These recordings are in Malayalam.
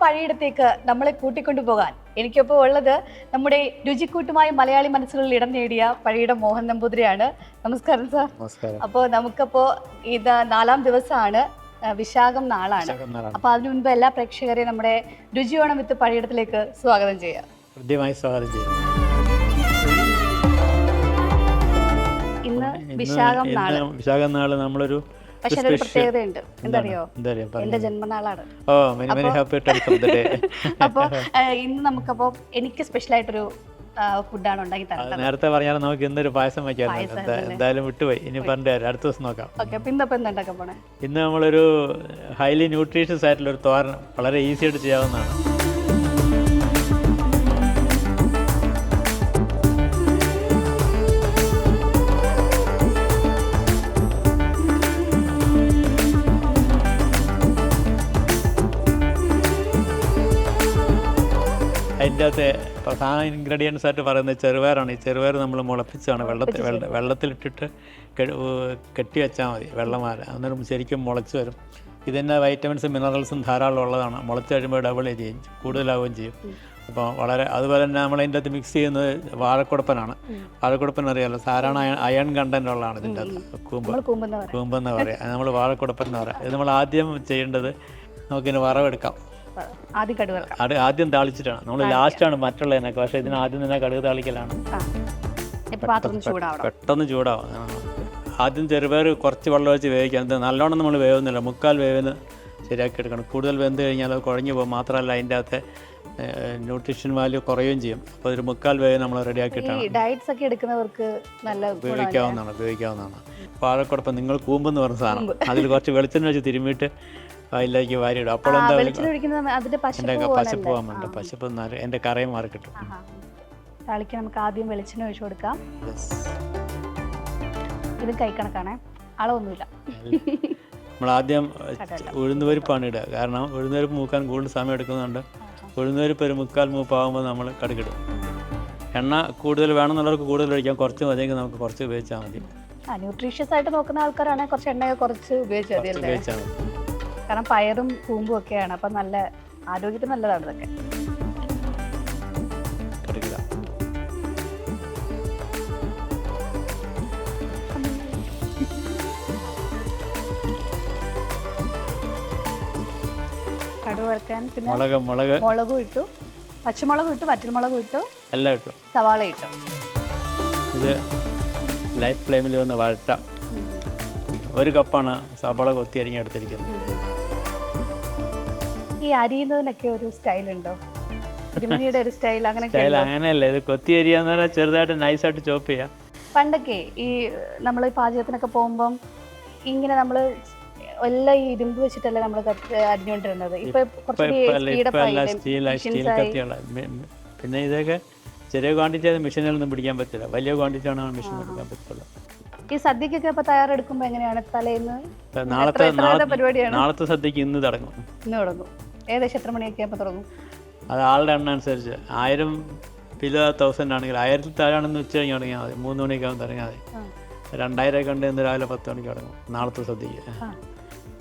പഴയിടത്തേക്ക് നമ്മളെ കൂട്ടിക്കൊണ്ടുപോകാൻ എനിക്കൊപ്പം ഉള്ളത് നമ്മുടെ രുചിക്കൂട്ടുമായി മലയാളി മനസ്സുകളിൽ ഇടം നേടിയ പഴയിടം മോഹൻ നമ്പൂതിരിയാണ്. നമസ്കാരം സാർ. അപ്പോൾ നമുക്കപ്പോ ഇത് 4ാം ദിവസമാണ്, വിശാഖം നാളാണ്. അപ്പൊ അതിനു മുൻപ് എല്ലാ പ്രേക്ഷകരെയും നമ്മുടെ രുചിയോണം വിത്ത് പഴയിടത്തിലേക്ക് സ്വാഗതം ചെയ്യാം. സ്വാഗതം ചെയ്യാം. ഇന്ന് വിശാഖം നാള് നമ്മളൊരു പക്ഷെ അതൊരു പ്രത്യേകതയുണ്ട്. എന്തറിയോ, എന്റെ ജന്മനാളാണ്. അപ്പൊ ഇന്ന് നമുക്കപ്പോ എനിക്ക് സ്പെഷ്യൽ ആയിട്ടൊരു ഫുഡാണ് ഉണ്ടാക്കി തരുന്നത്. നേരത്തെ പറഞ്ഞാൽ നമുക്ക് ഇന്നൊരു പായസം വയ്ക്കാം. എന്തായാലും വിട്ടുപോയി, ഇനി പറഞ്ഞു തരാം, അടുത്ത ദിവസം നോക്കാം. എന്താക്കാൻ പോണേ? ഇന്ന് നമ്മളൊരു ഹൈലി ന്യൂട്രീഷ്യസ് ആയിട്ടുള്ള ഒരു തോരൻ വളരെ ഈസി ആയിട്ട് ചെയ്യാവുന്നതാണ്. അതിൻ്റെ അകത്ത് പ്രധാന ഇൻഗ്രീഡിയൻസ് ആയിട്ട് പറയുന്നത് ചെറുപയറാണ്. ഈ ചെറുപയർ നമ്മൾ മുളപ്പിച്ചാണ് വെള്ളത്തിലിട്ടിട്ട് കെട്ടി വെച്ചാൽ മതി, വെള്ളമാല. അന്നേരം ശരിക്കും മുളച്ച് വരും. ഇതിൻ്റെ വൈറ്റമിൻസും മിനറൽസും ധാരാളം ഉള്ളതാണ്. മുളച്ച് കഴിയുമ്പോൾ ഡബിൾ ചെയ്യും, കൂടുതലാവുകയും ചെയ്യും. അപ്പോൾ വളരെ അതുപോലെ തന്നെ നമ്മൾ അതിൻ്റെ അകത്ത് മിക്സ് ചെയ്യുന്നത് വാഴക്കുടപ്പനാണ്. വാഴക്കുടപ്പൻ അറിയാമല്ലോ, ധാരാളം അയൺ കണ്ടൻ്റ് ഉള്ളതാണ് ഇതിൻ്റെ അകത്ത്. കൂമ്പെന്ന് പറയാം, നമ്മൾ വാഴക്കുടപ്പൻ എന്ന് പറയാം. ഇത് നമ്മൾ ആദ്യം ചെയ്യേണ്ടത്, നമുക്കിതിന് വറവെടുക്കാം. ആദ്യം താളിച്ചിട്ടാണ്, നമ്മൾ ലാസ്റ്റാണ് മറ്റുള്ളതിനൊക്കെ. പക്ഷേ ഇതിന് ആദ്യം തന്നെ കടുക് താളിക്കലാണ്. പെട്ടെന്ന് ചൂടാവും. ആദ്യം ചെറുപയർ കുറച്ച് വെള്ളം ഒഴിച്ച് വേവിക്കാം. നല്ലോണം നമ്മൾ വേവുന്നില്ല, 1/4 വേവിന് ശരിയാക്കി എടുക്കണം. കൂടുതൽ വെന്ത് കഴിഞ്ഞാൽ അത് കുഴഞ്ഞു പോകും. മാത്രമല്ല അതിൻ്റെ അകത്ത് ന്യൂട്രീഷൻ വാല്യൂ കുറയുകയും ചെയ്യും. അപ്പോൾ ഒരു 1/4 വേവ് നമ്മൾ റെഡിയാക്കിയിട്ടാണ് ഡയറ്റ്സ് ഒക്കെ എടുക്കുന്നവർക്ക് നല്ല ഉപയോഗിക്കാവുന്നതാണ്. വാഴക്കുടപ്പം നിങ്ങൾ കൂമ്പെന്ന് പറഞ്ഞ സാധനം, അതിൽ കുറച്ച് വെളിച്ചെണ്ണ വെച്ച് തിരുമ്മിയിട്ട് അതിലേക്ക് വാരിയിടും. അപ്പോൾ എന്താ എൻ്റെ പശപ്പ് പോകാൻ വേണ്ട, പശപ്പ് എൻ്റെ കറയും മാറി കിട്ടും. നമുക്ക് ആദ്യം വെളിച്ചെണ്ണ ഒഴിച്ചു കൊടുക്കാം. ഇത് കൈക്കണക്കാണ്, അളവൊന്നുമില്ല. നമ്മൾ ആദ്യം ഉഴുന്നുപരിപ്പാണ് ഇടുക. കാരണം ഉഴുന്നുപരിപ്പ് മൂക്കാൻ കൂടുതൽ സമയം എടുക്കുന്നുണ്ട്. ഉഴുന്നുപരിപ്പ് ഒരു 1/4 മൂപ്പാകുമ്പോൾ നമ്മൾ കടുകിടും. എണ്ണ കൂടുതൽ വേണമെന്നുള്ളവർക്ക് കൂടുതൽ ഒഴിക്കാം, കുറച്ച് മതിയെങ്കിൽ നമുക്ക് കുറച്ച് ഉപയോഗിച്ചാൽ മതി. ന്യൂട്രീഷ്യസ് ആയിട്ട് നോക്കുന്ന ആൾക്കാരാണെങ്കിൽ കുറച്ച് എണ്ണ കുറച്ച് ഉപയോഗിച്ചാൽ മതി. കാരണം പയറും കൂമ്പും ഒക്കെയാണ്, അപ്പം നല്ല ആരോഗ്യത്തിന് നല്ലതാണ് ഇതൊക്കെ. കടുക് വറുക്കാൻ പിന്നെ മുളകും ഇട്ടു, പച്ചമുളകും ഇട്ടു, വറ്റൽമുളകും ഇട്ടു, എല്ലാം ഇട്ടു, സവാള ഇട്ടു. ഇത് ലൈറ്റ് ഫ്ലെയിമിൽ വന്ന് വഴറ്റാം. 1 കപ്പാണ് സവാള കൊത്തി അരിഞ്ഞ് എടുത്തിരിക്കുന്നത്. ഈ അരിയുന്നതിനൊക്കെ ഒരു സ്റ്റൈൽ ഉണ്ടോ? തിരുമണിയുടെ ഒരു സ്റ്റൈൽ അങ്ങനെയല്ല, ഇത് കൊത്തി അരിയാന്ന് പറഞ്ഞാൽ ചെറുതായിട്ട് നൈസായിട്ട് ചോപ്പ് ചെയ്യാം. പണ്ടൊക്കെ ഈ നമ്മൾ പാചകത്തിനൊക്കെ പോകുമ്പം ഇങ്ങനെ നമ്മൾ എല്ലാം ഈ ഇരുമ്പ് വെച്ചിട്ടല്ലേ നമ്മൾ അരിഞ്ഞുകൊണ്ടിരുന്നത്. ഇപ്പൊ പിന്നെ ഇതൊക്കെ ചെറിയ ക്വാണ്ടിറ്റി അത് മെഷീനിലൊന്നും പിടിക്കാൻ പറ്റില്ല, വലിയ ക്വാണ്ടിറ്റി ആണ് മെഷീനിൽ എടുക്കാൻ പറ്റുള്ളൂ. ഈ സദ്യക്കൊക്കെ ഇപ്പൊ തയ്യാറെടുക്കുമ്പോ എങ്ങനെയാണ്? തലേന്ന് നാളത്തെ സദ്യക്ക് ഇന്ന് തുടങ്ങും. ഏകദേശം എത്ര മണിയൊക്കെ ആകുമ്പോൾ തുടങ്ങും? അത് ആളുടെ എണ്ണം അനുസരിച്ച്. 1000 കിലോ 1000 ആണെങ്കിൽ 1000 താഴാണെന്ന് ഉച്ച കഴിഞ്ഞ് തുടങ്ങിയാൽ മതി. 3 മണിയൊക്കെ ആകുമ്പോൾ തുടങ്ങിയാൽ മതി. 2000 ഒക്കെ ഉണ്ട്, ഇന്ന് രാവിലെ 10 മണിക്ക് തുടങ്ങും നാളത്തെ സദ്യക്ക്.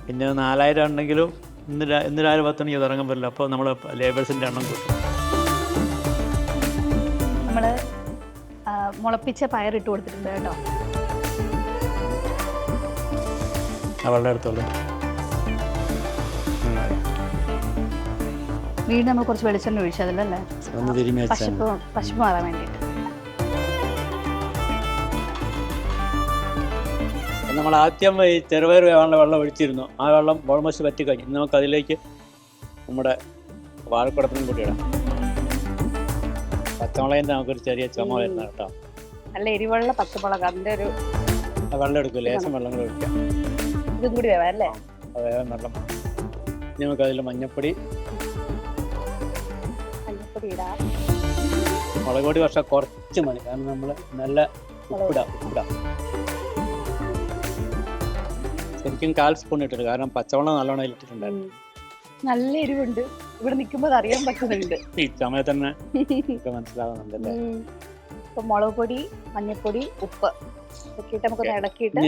പിന്നെ 4000 ഉണ്ടെങ്കിലും ഇന്ന് രാവിലെ 10 മണിക്ക് തുടങ്ങാൻ പറ്റില്ല. അപ്പോൾ നമ്മൾ ലേബേഴ്സിൻ്റെ എണ്ണം കൂട്ടും. നമ്മൾ മുളപ്പിച്ച പയറിട്ട് കൊടുത്തിട്ടുണ്ട് കേട്ടോ. അവളുടെ അടുത്തുള്ളൂ. വീണ്ടും നമ്മൾ കുറച്ച് വെളിച്ചെണ്ണ ഒഴിച്ചതല്ലേ, പശുപ്പ് മാറാൻ വേണ്ടിയിട്ട്. നമ്മൾ ആദ്യം ഈ ചെറുപയർ വേവാനുള്ള വെള്ളം ഒഴിച്ചിരുന്നു. ആ വെള്ളം ഓൾമോസ്റ്റ് വറ്റിക്കഴിഞ്ഞു. ഇന്ന് നമുക്ക് അതിലേക്ക് നമ്മുടെ വാഴക്കുടപ്പനും കൂടി ഇടാം. പച്ചമുളകിൻ്റെ നമുക്കൊരു ചെറിയ ചുമ വരുന്ന കേട്ടോ. നല്ല എരിവുള്ള പച്ചമുളക്, അതിൻ്റെ ഒരു വെള്ളം എടുക്കും, ലേശം വെള്ളം കൂടെ ഒഴിക്കാം. ഇതും കൂടി വേവാം അല്ലേ? വേവാൻ വെള്ളം. ഇനി നമുക്ക് അതിൽ മഞ്ഞപ്പൊടി ഇടാം. മുളക് പൊടി പക്ഷെ കുറച്ച് മതി, കാരണം നമ്മൾ നല്ല ഉപ്പിടാം. ശരിക്കും 1/4 സ്പൂൺ ഇട്ടിട്ട്, കാരണം പച്ചവെള്ളം നല്ലോണം ഇട്ടിട്ടുണ്ടായിരുന്നു. നല്ല എരിവുണ്ട്, ഇവിടെ നിൽക്കുമ്പോൾ അറിയാൻ പറ്റുന്നുണ്ട്. ഈ സമയത്ത് തന്നെ മനസ്സിലാവുന്നുണ്ടല്ലേ. ഇപ്പൊ മുളക് പൊടി, മഞ്ഞപ്പൊടി, ഉപ്പ് ഒക്കെ ഇട്ട് നമുക്ക് ഇളക്കിയിട്ട്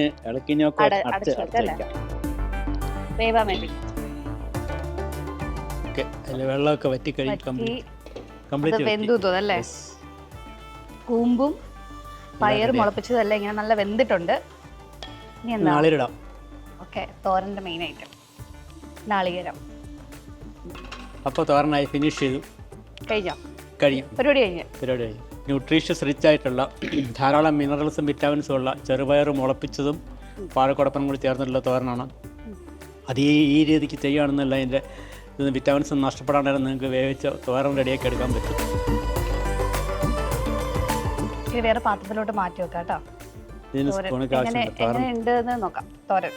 വേവാൻ വേണ്ടി ഓക്കെ അതിൽ വെള്ളമൊക്കെ വറ്റി കഴിഞ്ഞ് കംപ്ലീറ്റ് വെന്തു തോന്നല്ലേ? കൂമ്പും പയർ മുളപ്പിച്ചതല്ല ഇങ്ങനെ നല്ല വെന്തിട്ടുണ്ട്. ഇനി എന്താ? നാളിരിടാം. ഓക്കെ, തോരൻ്റെ മെയിൻ ഐറ്റം നാളികേരം. അപ്പോൾ തോരനായി ഫിനിഷ് ചെയ്തു. കഴിഞ്ഞു പരിപാടി കഴിഞ്ഞു. ന്യൂട്രീഷ്യസ് റിച്ച് ആയിട്ടുള്ള ധാരാളം മിനറൽസും വിറ്റാമിൻസും ഉള്ള ചെറുപയർ മുളപ്പിച്ചതും വാഴക്കുടപ്പനും കൂടി ചേർന്നിട്ടുള്ള തോരനാണ്. അത് ഈ രീതിക്ക് ചെയ്യുകയാണെന്നല്ല അതിൻ്റെ വിറ്റാമിൻസ് നഷ്ടപ്പെടാണ്ട് നിങ്ങൾക്ക് വേവിച്ച് തോരൻ റെഡിയാക്കി എടുക്കാൻ പറ്റും. ഇത് വേറെ പാത്രത്തിലോട്ട് മാറ്റി വെക്കാം കേട്ടോ. ഇതിന് സ്പൂണൊക്കെ എങ്ങനെയുണ്ട് എന്ന് നോക്കാം. തോരൻ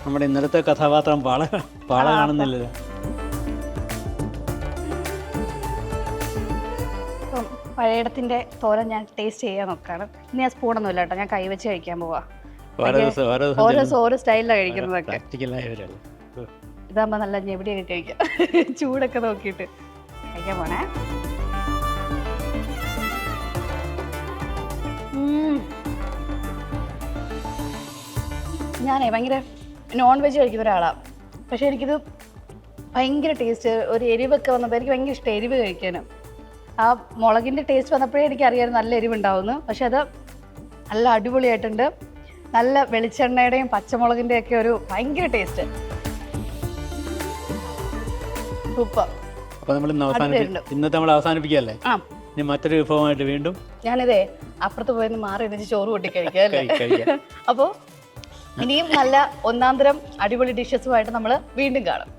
നമ്മുടെ ഇന്നലത്തെ കഥാപാത്രം പാള കാണുന്നില്ലല്ലോ. പഴയടത്തിൻ്റെ തോരൻ ഞാൻ ടേസ്റ്റ് ചെയ്യാൻ നോക്കാണ്. ഇനി ആ സ്പൂണൊന്നും ഇല്ല കേട്ടോ, ഞാൻ കൈവച്ച് കഴിക്കാൻ പോവാ. ഓരോ സ്റ്റൈലിലാണ് കഴിക്കുന്നതൊക്കെ. ഇതാകുമ്പോൾ നല്ല ഞെവിടിയൊക്കെ കഴിക്കാം. ചൂടൊക്കെ നോക്കിയിട്ട് കഴിക്കാൻ പോണേ. ഞാനേ ഭയങ്കര നോൺ വെജ് കഴിക്കുന്ന ഒരാളാണ്. പക്ഷേ എനിക്കിത് ഭയങ്കര ടേസ്റ്റ്, ഒരു എരിവൊക്കെ വന്നപ്പോൾ എനിക്ക് ഭയങ്കര ഇഷ്ടം എരിവ് കഴിക്കാനും. ആ മുളകിൻ്റെ ടേസ്റ്റ് വന്നപ്പോഴേ എനിക്കറിയാമായിരുന്നു നല്ല എരിവുണ്ടാവുന്നു. പക്ഷെ അത് നല്ല അടിപൊളിയായിട്ടുണ്ട്. നല്ല വെളിച്ചെണ്ണയുടെയും പച്ചമുളകിൻ്റെ ഒക്കെ ഒരു ഭയങ്കര ടേസ്റ്റ്. സൂപ്പർ. അപ്പോൾ നമ്മൾ ഇന്നത്തെ നമ്മൾ അവസാനിപ്പിക്കുകയല്ലേ? ഇനി മറ്റൊരു വിഭവമായിട്ട് വീണ്ടും ഞാനിതേ അപ്പുറത്ത് പോയെന്ന് മാറി എണീച്ച് ചോറ് കൂട്ടി കഴിക്കാം. അപ്പോൾ ഇനിയും നല്ല ഒന്നാന്തരം അടിപൊളി ഡിഷസുമായിട്ട് നമ്മൾ വീണ്ടും കാണും.